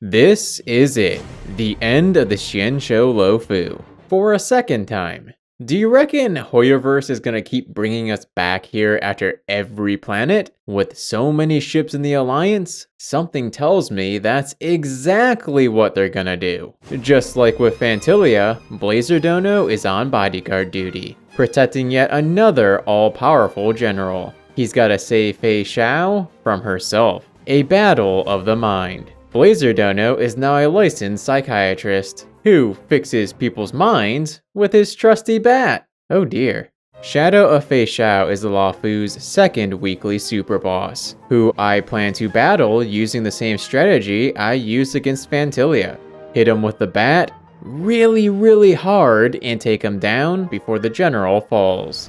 This is it, the end of the Xianshou Luofu. For a second time. Do you reckon Hoyoverse is gonna keep bringing us back here after every planet? With so many ships in the Alliance? Something tells me that's exactly what they're gonna do. Just like with Phantilia, Blazerdono is on bodyguard duty, protecting yet another all-powerful general. He's gotta save Feixiao from herself. A battle of the mind. Blazerdono is now a licensed psychiatrist who fixes people's minds with his trusty bat. Oh dear. Shadow of Feixiao is the Luofu's second weekly super boss, who I plan to battle using the same strategy I used against Phantilia. Hit him with the bat really hard and take him down before the general falls.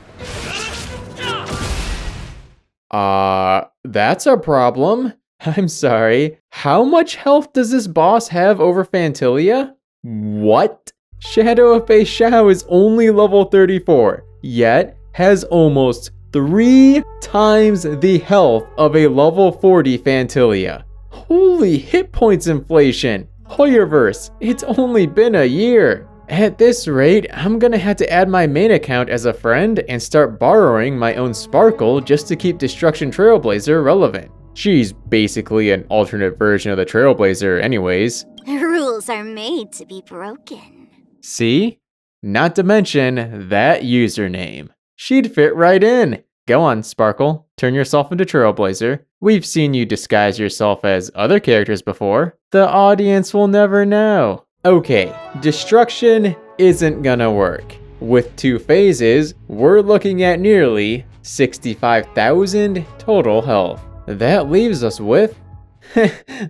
That's a problem. I'm sorry. How much health does this boss have over Phantilia? What? Shadow of Feixiao is only level 34, yet has almost 3 times the health of a level 40 Phantilia. Holy hit points inflation! Hoyoverse, it's only been a year. At this rate, I'm gonna have to add my main account as a friend and start borrowing my own Sparkle just to keep Destruction Trailblazer relevant. She's basically an alternate version of the Trailblazer anyways. Rules are made to be broken. See? Not to mention that username. She'd fit right in. Go on, Sparkle. Turn yourself into Trailblazer. We've seen you disguise yourself as other characters before. The audience will never know. Okay, destruction isn't gonna work. With 2 phases, we're looking at nearly 65,000 total health. That leaves us with...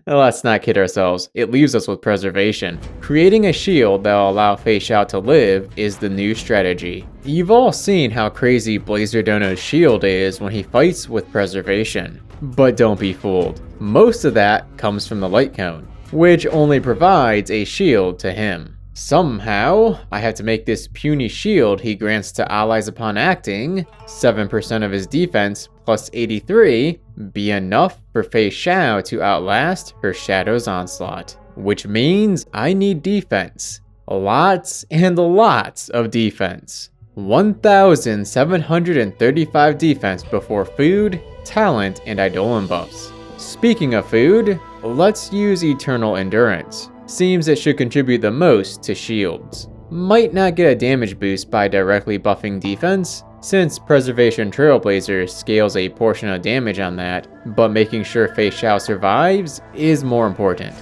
Let's not kid ourselves, it leaves us with preservation. Creating a shield that'll allow Feixiao to live is the new strategy. You've all seen how crazy Blazerdono's shield is when he fights with preservation. But don't be fooled, most of that comes from the light cone, which only provides a shield to him. Somehow, I have to make this puny shield he grants to allies upon acting, 7% of his defense plus 83, be enough for Feixiao to outlast her Shadow's onslaught. Which means I need defense. Lots and lots of defense. 1,735 defense before food, talent, and Eidolon buffs. Speaking of food, let's use Eternal Endurance. Seems it should contribute the most to shields. Might not get a damage boost by directly buffing defense, since Preservation Trailblazer scales a portion of damage on that, but making sure Feixiao survives is more important.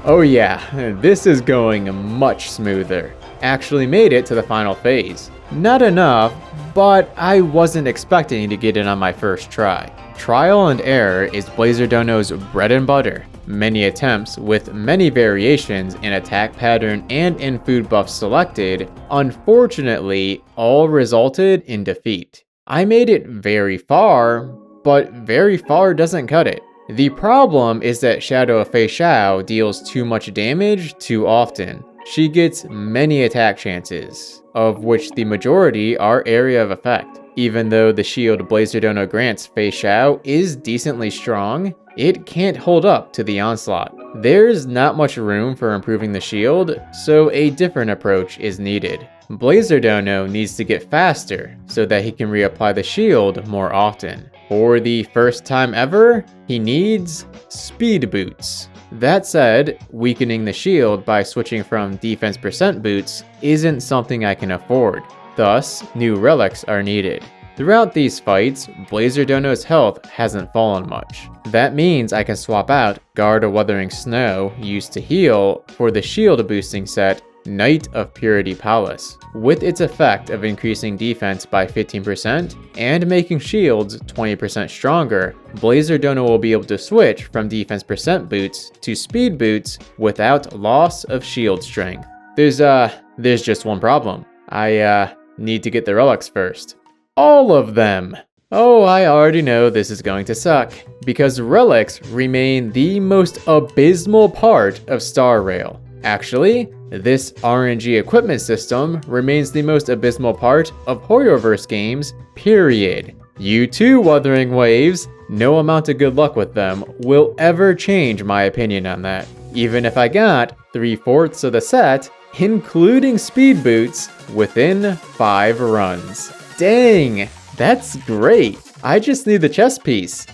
Oh yeah, this is going much smoother. Actually made it to the final phase. Not enough, but I wasn't expecting to get it on my first try. Trial and error is Blazerdono's bread and butter. Many attempts with many variations in attack pattern and in food buffs selected, unfortunately, all resulted in defeat. I made it very far, but very far doesn't cut it. The problem is that Shadow of Feixiao deals too much damage too often. She gets many attack chances, of which the majority are area of effect. Even though the shield Blazerdono grants Feixiao is decently strong, it can't hold up to the onslaught. There's not much room for improving the shield, so a different approach is needed. Blazerdono needs to get faster so that he can reapply the shield more often. For the first time ever, he needs speed boots. That said, weakening the shield by switching from defense percent boots isn't something I can afford. Thus, new relics are needed. Throughout these fights, Blazerdono's health hasn't fallen much. That means I can swap out Guard of Weathering Snow used to heal for the shield boosting set Knight of Purity Palace. With its effect of increasing defense by 15% and making shields 20% stronger, Blazerdono will be able to switch from defense percent boots to speed boots without loss of shield strength. There's just one problem. I need to get the relics first. All of them! Oh, I already know this is going to suck, because relics remain the most abysmal part of Star Rail. Actually, this RNG equipment system remains the most abysmal part of Horrorverse games, period. You too, Wuthering Waves. No amount of good luck with them will ever change my opinion on that. Even if I got 3/4 of the set, including speed boots, within 5 runs. Dang, that's great. I just need the chest piece.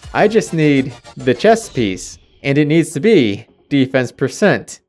And it needs to be defense percent.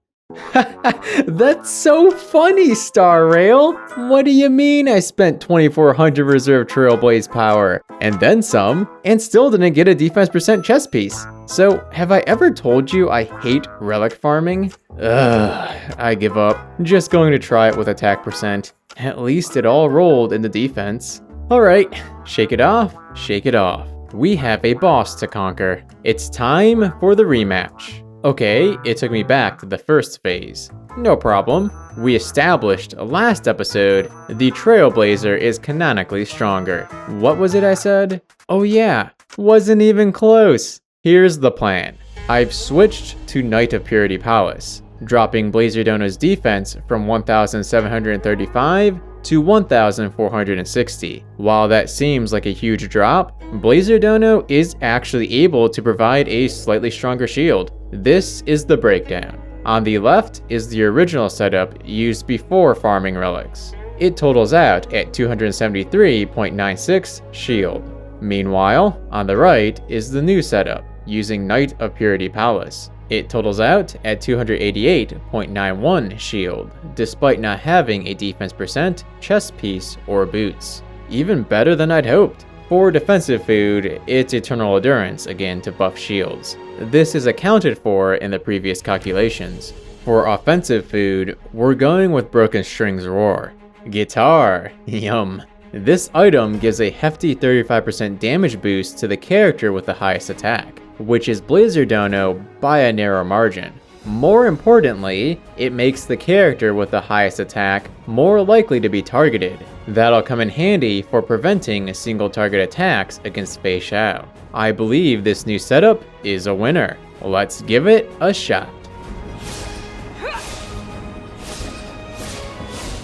That's so funny, Star Rail! What do you mean I spent 2400 reserve Trailblaze power, and then some, and still didn't get a defense percent chest piece? So, have I ever told you I hate relic farming? Ugh, I give up. Just going to try it with attack percent. At least it all rolled in the defense. Alright, shake it off, shake it off. We have a boss to conquer. It's time for the rematch. Okay, it took me back to the first phase. No problem. We established last episode the Trailblazer is canonically stronger. What was it I said? Oh yeah, wasn't even close. Here's the plan. I've switched to Knight of Purity Palace, dropping blazerdono's defense from 1735 to 1460. While that seems like a huge drop, blazerdono is actually able to provide a slightly stronger shield. This is the breakdown. On the left is the original setup used before farming relics. It totals out at 273.96 shield. Meanwhile, on the right is the new setup using Knight of Purity Palace. It totals out at 288.91 shield, despite not having a defense percent, chest piece, or boots. Even better than I'd hoped. For defensive food, it's Eternal Endurance again to buff shields. This is accounted for in the previous calculations. For offensive food, we're going with Broken Strings Roar. Guitar, yum. This item gives a hefty 35% damage boost to the character with the highest attack, which is blazerdono by a narrow margin. More importantly, it makes the character with the highest attack more likely to be targeted. That'll come in handy for preventing single target attacks against Feixiao. I believe this new setup is a winner. Let's give it a shot.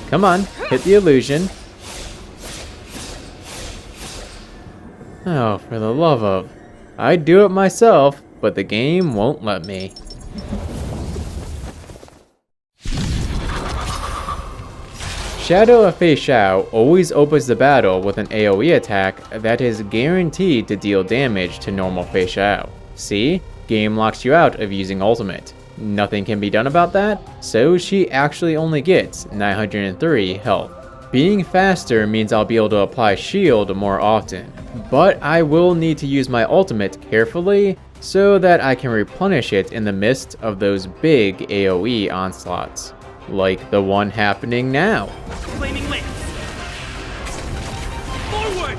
Come on, hit the illusion. Oh, for the love of... I'd do it myself, but the game won't let me. Shadow of Feixiao always opens the battle with an AoE attack that is guaranteed to deal damage to normal Feixiao. See? Game locks you out of using ultimate. Nothing can be done about that, so she actually only gets 903 health. Being faster means I'll be able to apply shield more often, but I will need to use my ultimate carefully so that I can replenish it in the midst of those big AoE onslaughts. Like the one happening now. Flaming lance. Forward!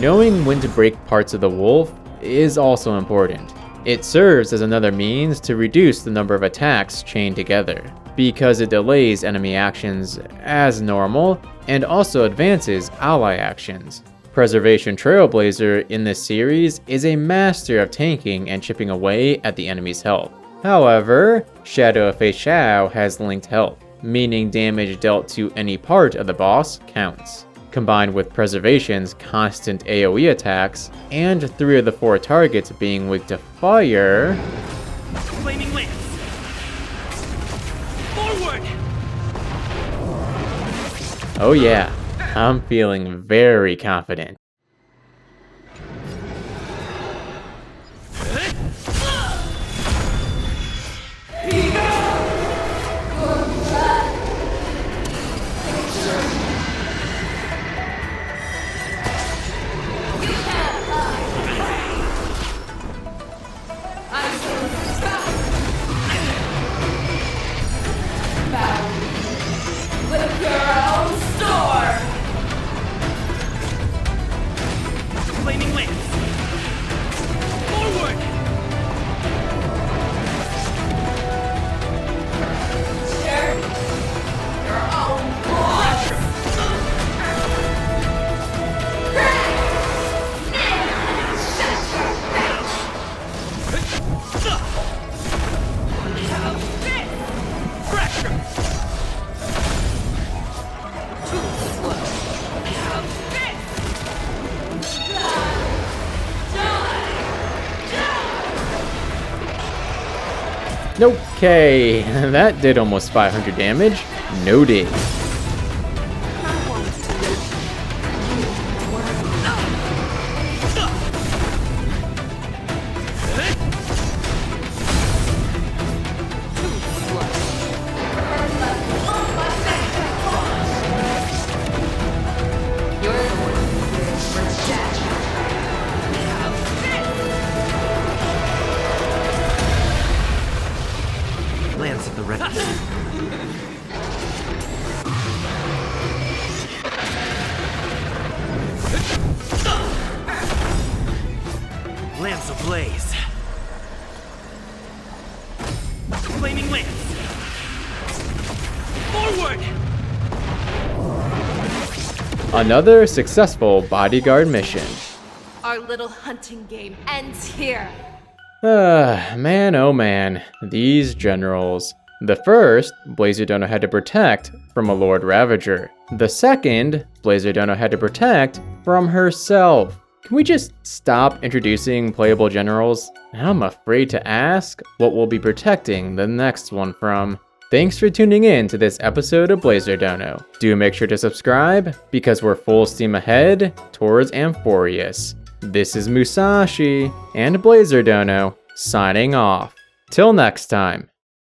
Knowing when to break parts of the wolf is also important. It serves as another means to reduce the number of attacks chained together, because it delays enemy actions as normal and also advances ally actions. Preservation Trailblazer in this series is a master of tanking and chipping away at the enemy's health. However, Shadow of Feixiao has linked health, meaning damage dealt to any part of the boss counts. Combined with Preservation's constant AoE attacks, and 3 of the 4 targets being weak to fire... Flaming lance. Forward! Oh yeah, I'm feeling very confident. Okay, that did almost 500 damage. Noted. Lance of the Red. Lance ablaze. Flaming lance. Forward! Another successful bodyguard mission. Our little hunting game ends here. Man oh man, these generals. The first, blazerdono had to protect from a Lord Ravager. The second, blazerdono had to protect from herself. Can we just stop introducing playable generals? I'm afraid to ask what we'll be protecting the next one from. Thanks for tuning in to this episode of blazerdono. Do make sure to subscribe because we're full steam ahead towards Amphoreus. This is Musashi and blazerdono signing off. Till next time.